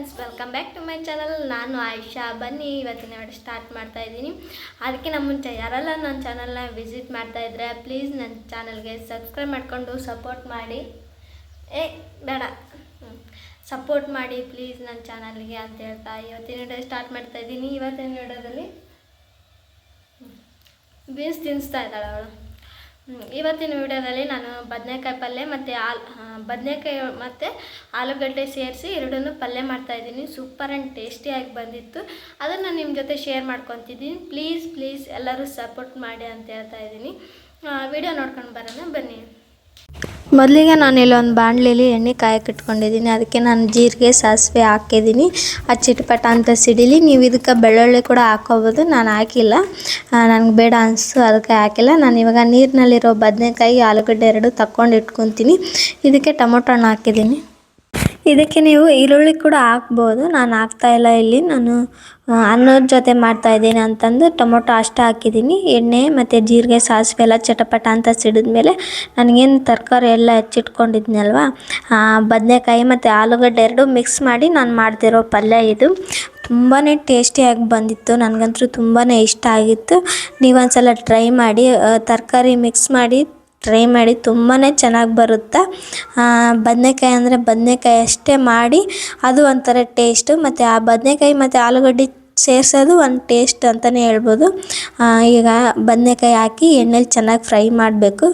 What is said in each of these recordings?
Friends, welcome back to my channel. ನಾನು ಆಯಿಷಾ. ಬನ್ನಿ ಇವತ್ತಿನ ವಿಡಿಯೋ ಸ್ಟಾರ್ಟ್ ಮಾಡ್ತಾ ಇದ್ದೀನಿ. ಅದಕ್ಕಿಂತ ಮುಂಚೆ ಯಾರೆಲ್ಲ ನನ್ನ ಚಾನಲ್ನ ವಿಸಿಟ್ ಮಾಡ್ತಾ ಇದ್ದರೆ ಪ್ಲೀಸ್ ನನ್ನ ಚಾನಲ್ಗೆ ಸಬ್ಸ್ಕ್ರೈಬ್ ಮಾಡಿಕೊಂಡು ಸಪೋರ್ಟ್ ಮಾಡಿ. ಬೇಡ ಸಪೋರ್ಟ್ ಮಾಡಿ ಪ್ಲೀಸ್ ನನ್ನ ಚಾನಲ್ಗೆ ಅಂತ ಹೇಳ್ತಾ ಇವತ್ತಿನ ವಿಡಿಯೋ ಸ್ಟಾರ್ಟ್ ಮಾಡ್ತಾ ಇದ್ದೀನಿ. ಇವತ್ತಿನ ವಿಡಿಯೋದಲ್ಲಿ ಬೀನ್ಸ್ ತಿನ್ನಿಸ್ತಾ ಇದ್ದಾಳೆ ಅವಳು. ಇವತ್ತಿನ ವಿಡಿಯೋದಲ್ಲಿ ನಾನು ಬದನೆಕಾಯಿ ಪಲ್ಯ ಮತ್ತು ಬದನೆಕಾಯಿ ಮತ್ತು ಆಲೂಗಡ್ಡೆ ಸೇರಿಸಿ ಎರಡನ್ನೂ ಪಲ್ಯ ಮಾಡ್ತಾಯಿದ್ದೀನಿ. ಸೂಪರ್ ಆ್ಯಂಡ್ ಟೇಸ್ಟಿಯಾಗಿ ಬಂದಿತ್ತು. ಅದನ್ನು ನಿಮ್ಮ ಜೊತೆ ಶೇರ್ ಮಾಡ್ಕೊತಿದ್ದೀನಿ. ಪ್ಲೀಸ್ ಎಲ್ಲರೂ ಸಪೋರ್ಟ್ ಮಾಡಿ ಅಂತ ಹೇಳ್ತಾ ಇದ್ದೀನಿ. ವಿಡಿಯೋ ನೋಡ್ಕೊಂಡು ಬರೋಣ ಬನ್ನಿ. ಮೊದಲಿಗೆ ನಾನು ಇಲ್ಲೊಂದು ಬಾಣಲೆಯಲ್ಲಿ ಎಣ್ಣೆ ಕಾಯಕ್ಕೆ ಇಟ್ಕೊಂಡಿದ್ದೀನಿ. ಅದಕ್ಕೆ ನಾನು ಜೀರಿಗೆ ಸಾಸಿವೆ ಹಾಕಿದ್ದೀನಿ. ಅದು ಚಿಟಪಟ ಅಂತ ಸಿಡಿಲಿ. ನೀವು ಇದಕ್ಕೆ ಬೆಳ್ಳುಳ್ಳಿ ಕೂಡ ಹಾಕೋಬೋದು. ನಾನು ಹಾಕಿಲ್ಲ, ನನಗೆ ಬೇಡ ಅನಿಸ್ತು, ಅದಕ್ಕೆ ಹಾಕಿಲ್ಲ. ನಾನು ಇವಾಗ ನೀರಿನಲ್ಲಿರೋ ಬದನೆಕಾಯಿ ಆಲೂಗಡ್ಡೆ ಎರಡು ತಕ್ಕೊಂಡು ಇಟ್ಕೊತೀನಿ. ಇದಕ್ಕೆ ಟೊಮೊಟೊ ಹಣ್ಣು ಹಾಕಿದ್ದೀನಿ. ಇದಕ್ಕೆ ನೀವು ಈರುಳ್ಳಿ ಕೂಡ ಹಾಕ್ಬೋದು. ನಾನು ಹಾಕ್ತಾಯಿಲ್ಲ, ಇಲ್ಲಿ ನಾನು ಅನ್ನದ ಜೊತೆ ಮಾಡ್ತಾಯಿದ್ದೀನಿ ಅಂತಂದು ಟೊಮೊಟೊ ಅಷ್ಟು ಹಾಕಿದ್ದೀನಿ. ಎಣ್ಣೆ ಮತ್ತು ಜೀರಿಗೆ ಸಾಸಿವೆ ಎಲ್ಲ ಚಟಪಟ ಅಂತ ಸಿಡಿದ್ಮೇಲೆ ನನಗೇನು ತರಕಾರಿ ಎಲ್ಲ ಹೆಚ್ಚಿಟ್ಕೊಂಡಿದ್ನಲ್ವ, ಬದನೆಕಾಯಿ ಮತ್ತು ಆಲೂಗಡ್ಡೆ ಎರಡು ಮಿಕ್ಸ್ ಮಾಡಿ ನಾನು ಮಾಡ್ತಿರೋ ಪಲ್ಯ ಇದು. ತುಂಬಾ ಟೇಸ್ಟಿಯಾಗಿ ಬಂದಿತ್ತು. ನನಗಂತೂ ತುಂಬಾ ಇಷ್ಟ ಆಗಿತ್ತು. ನೀವೊಂದ್ಸಲ ಟ್ರೈ ಮಾಡಿ, ತರಕಾರಿ ಮಿಕ್ಸ್ ಮಾಡಿ ಟ್ರೈ ಮಾಡಿ, ತುಂಬಾ ಚೆನ್ನಾಗಿ ಬರುತ್ತೆ. ಬದನೆಕಾಯಿ ಅಂದರೆ ಬದನೆಕಾಯಿ ಅಷ್ಟೇ ಮಾಡಿ ಅದು ಒಂಥರ ಟೇಸ್ಟು. ಮತ್ತು ಆ ಬದನೆಕಾಯಿ ಮತ್ತು ಆಲೂಗಡ್ಡೆ ಸೇರಿಸೋದು ಒಂದು ಟೇಸ್ಟ್ ಅಂತಲೇ ಹೇಳ್ಬೋದು. ಈಗ ಬದನೆಕಾಯಿ ಹಾಕಿ ಎಣ್ಣೆಲಿ ಚೆನ್ನಾಗಿ ಫ್ರೈ ಮಾಡಬೇಕು.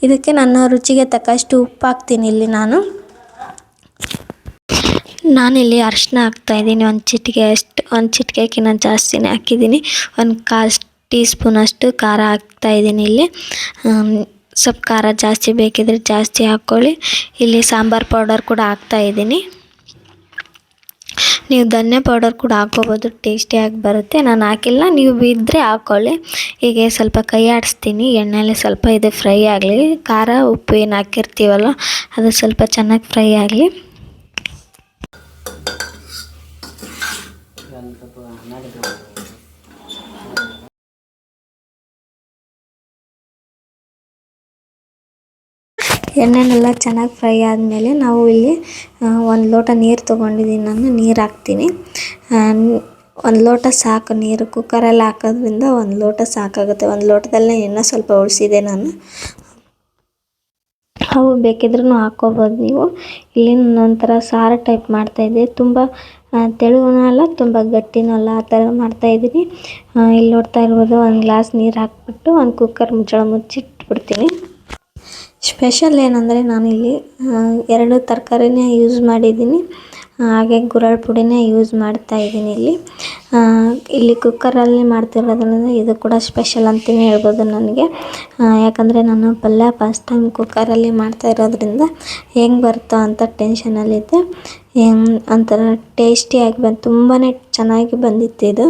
ಇದಕ್ಕೆ ನನ್ನ ರುಚಿಗೆ ತಕ್ಕಷ್ಟು ಉಪ್ಪು ಹಾಕ್ತೀನಿ. ಇಲ್ಲಿ ನಾನಿಲ್ಲಿ ಅರಿಶಿನ ಹಾಕ್ತಾಯಿದ್ದೀನಿ. ಒಂದು ಚಿಟಿಕೆಗಿಂತ ಜಾಸ್ತಿನೇ ಹಾಕಿದ್ದೀನಿ. ಒಂದು 1/4 ಟೀ ಸ್ಪೂನಷ್ಟು ಖಾರ ಹಾಕ್ತಾಯಿದ್ದೀನಿ. ಇಲ್ಲಿ ಸ್ವಲ್ಪ ಖಾರ ಜಾಸ್ತಿ ಬೇಕಿದ್ರೆ ಜಾಸ್ತಿ ಹಾಕ್ಕೊಳ್ಳಿ. ಇಲ್ಲಿ ಸಾಂಬಾರು ಪೌಡರ್ ಕೂಡ ಹಾಕ್ತಾಯಿದ್ದೀನಿ. ನೀವು ಧನಿಯಾ ಪೌಡರ್ ಕೂಡ ಹಾಕ್ಕೋಬೋದು, ಟೇಸ್ಟಿಯಾಗಿ ಬರುತ್ತೆ. ನಾನು ಹಾಕಿಲ್ಲ, ನೀವು ಇದ್ದರೆ ಹಾಕ್ಕೊಳ್ಳಿ. ಹೀಗೆ ಸ್ವಲ್ಪ ಕೈ ಆಡಿಸ್ತೀನಿ. ಎಣ್ಣೆಯಲ್ಲಿ ಸ್ವಲ್ಪ ಇದು ಫ್ರೈ ಆಗಲಿ. ಖಾರ ಉಪ್ಪು ಏನು ಹಾಕಿರ್ತೀವಲ್ಲ ಅದು ಸ್ವಲ್ಪ ಚೆನ್ನಾಗಿ ಫ್ರೈ ಆಗಲಿ. ಎಣ್ಣೆನೆಲ್ಲ ಚೆನ್ನಾಗಿ ಫ್ರೈ ಆದಮೇಲೆ ನಾವು ಇಲ್ಲಿ 1 ಲೋಟ ನೀರು ತೊಗೊಂಡಿದ್ದೀನಿ. ನಾನು ನೀರು ಹಾಕ್ತೀನಿ. 1 ಲೋಟ ಸಾಕು ನೀರು. ಕುಕ್ಕರಲ್ಲಿ ಹಾಕೋದ್ರಿಂದ 1 ಲೋಟ ಸಾಕಾಗುತ್ತೆ. 1 ಲೋಟದಲ್ಲೇ ಇನ್ನೂ ಸ್ವಲ್ಪ ಉಳಿಸಿದೆ ನಾನು. ಅವು ಬೇಕಿದ್ರೂ ಹಾಕ್ಕೋಬೋದು ನೀವು. ಇಲ್ಲಿ ಒಂಥರ ಸಾರು ಟೈಪ್ ಮಾಡ್ತಾಯಿದ್ದೆ. ತುಂಬ ತೆಳುವೂ ಅಲ್ಲ, ತುಂಬ ಗಟ್ಟಿನೂ ಅಲ್ಲ, ಆ ಥರ ಮಾಡ್ತಾಯಿದ್ದೀನಿ. ಇಲ್ಲಿ ನೋಡ್ತಾ ಇರ್ಬೋದು, 1 ಗ್ಲಾಸ್ ನೀರು ಹಾಕ್ಬಿಟ್ಟು ಒಂದು ಕುಕ್ಕರ್ ಮುಚ್ಚಳ ಮುಚ್ಚಿಟ್ಬಿಡ್ತೀನಿ. ಸ್ಪೆಷಲ್ ಏನಂದರೆ ನಾನಿಲ್ಲಿ 2 ತರಕಾರಿನೇ ಯೂಸ್ ಮಾಡಿದ್ದೀನಿ. ಹಾಗೆ ಗುರಳ್ ಪುಡಿನೇ ಯೂಸ್ ಮಾಡ್ತಾಯಿದ್ದೀನಿ. ಇಲ್ಲಿ ಕುಕ್ಕರಲ್ಲಿ ಮಾಡ್ತಿರೋದ್ರಿಂದ ಇದು ಕೂಡ ಸ್ಪೆಷಲ್ ಅಂತಲೇ ಹೇಳ್ಬೋದು ನನಗೆ. ಯಾಕಂದರೆ ನಾನು ಪಲ್ಯ ಫಸ್ಟ್ ಟೈಮ್ ಕುಕ್ಕರಲ್ಲಿ ಮಾಡ್ತಾ ಇರೋದ್ರಿಂದ ಹೆಂಗೆ ಬರುತ್ತೋ ಅಂತ ಟೆನ್ಷನಲ್ಲಿದ್ದೆ. ಒಂಥರ ಟೇಸ್ಟಿಯಾಗಿ ಬಂದು ತುಂಬಾ ಚೆನ್ನಾಗಿ ಬಂದಿತ್ತು ಇದು.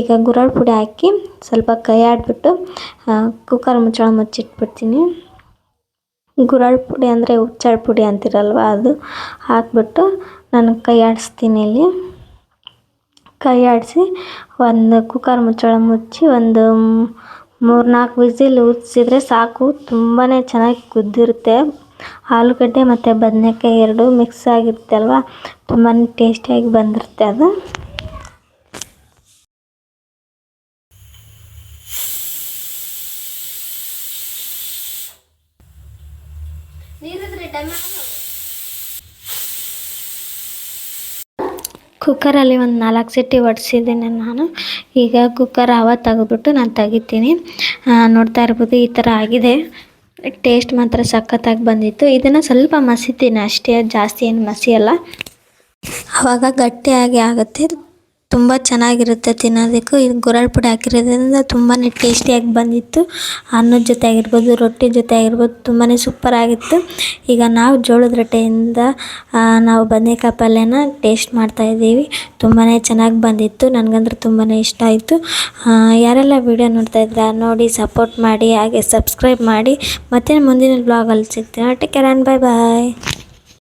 ಈಗ ಗುರಳ್ ಪುಡಿ ಹಾಕಿ ಸ್ವಲ್ಪ ಕೈ ಆಡಿಬಿಟ್ಟು ಕುಕ್ಕರ್ ಮುಚ್ಚಳ ಮುಚ್ಚಿಟ್ಬಿಡ್ತೀನಿ. ಗುರಳ್ ಪುಡಿ ಅಂದರೆ ಹುಚ್ಚಳ ಪುಡಿ ಅಂತಿರಲ್ವ, ಅದು ಹಾಕ್ಬಿಟ್ಟು ನಾನು ಕೈ ಆಡಿಸ್ತೀನಿ. ಇಲ್ಲಿ ಕೈ ಆಡಿಸಿ ಒಂದು ಕುಕ್ಕರ್ ಮುಚ್ಚಳ ಮುಚ್ಚಿ ಒಂದು 3-4 ವಿಸಿಲ್ ಉಜ್ಜಿಸಿದ್ರೆ ಸಾಕು. ತುಂಬಾ ಚೆನ್ನಾಗಿ ಕುದ್ದಿರುತ್ತೆ. ಆಲೂಗಡ್ಡೆ ಮತ್ತು ಬದನೆಕಾಯಿ ಎರಡು ಮಿಕ್ಸ್ ಆಗಿರುತ್ತೆ ಅಲ್ವಾ, ತುಂಬಾ ಟೇಸ್ಟಿಯಾಗಿ ಬಂದಿರುತ್ತೆ ಅದು. ಕುಕ್ಕರಲ್ಲಿ ಒಂದು 4 ಸತಿ ಒಡಿಸಿದ್ದೀನಿ ನಾನು. ಈಗ ಕುಕ್ಕರ್ ಹವಾ ತೆಗೆದ್ಬಿಟ್ಟು ನಾನು ತೆಗಿತೀನಿ. ನೋಡ್ತಾ ಇರ್ಬೋದು, ಈ ಥರ ಆಗಿದೆ. ಟೇಸ್ಟ್ ಮಾತ್ರ ಸಖತ್ತಾಗಿ ಬಂದಿತ್ತು. ಇದನ್ನು ಸ್ವಲ್ಪ ಮಸಿತೀನಿ ಅಷ್ಟೇ, ಜಾಸ್ತಿ ಏನು ಮಸಿಯಲ್ಲ. ಆವಾಗ ಗಟ್ಟಿಯಾಗಿ ಆಗುತ್ತೆ, ತುಂಬ ಚೆನ್ನಾಗಿರುತ್ತೆ ತಿನ್ನೋದಕ್ಕೂ. ಇದು ಗುರಳ್ ಪುಡಿ ಹಾಕಿರೋದ್ರಿಂದ ತುಂಬಾ ಟೇಸ್ಟಿಯಾಗಿ ಬಂದಿತ್ತು. ಅನ್ನದ ಜೊತೆ ಆಗಿರ್ಬೋದು, ರೊಟ್ಟಿ ಜೊತೆ ಆಗಿರ್ಬೋದು, ತುಂಬಾ ಸೂಪರಾಗಿತ್ತು. ಈಗ ನಾವು ಜೋಳದ ರೊಟ್ಟಿಯಿಂದ ನಾವು ಬದನೆಕಾಯಿ ಪಲ್ಯನ ಟೇಸ್ಟ್ ಮಾಡ್ತಾಯಿದ್ದೀವಿ. ತುಂಬಾ ಚೆನ್ನಾಗಿ ಬಂದಿತ್ತು. ನನಗಂದ್ರೆ ತುಂಬಾ ಇಷ್ಟ ಆಯಿತು. ಯಾರೆಲ್ಲ ವೀಡಿಯೋ ನೋಡ್ತಾ ಇದ್ದೀರಾ ನೋಡಿ ಸಪೋರ್ಟ್ ಮಾಡಿ, ಹಾಗೆ ಸಬ್ಸ್ಕ್ರೈಬ್ ಮಾಡಿ. ಮತ್ತೆ ಮುಂದಿನ ಬ್ಲಾಗಲ್ಲಿ ಸಿಗ್ತೀನಿ. Take care and bye.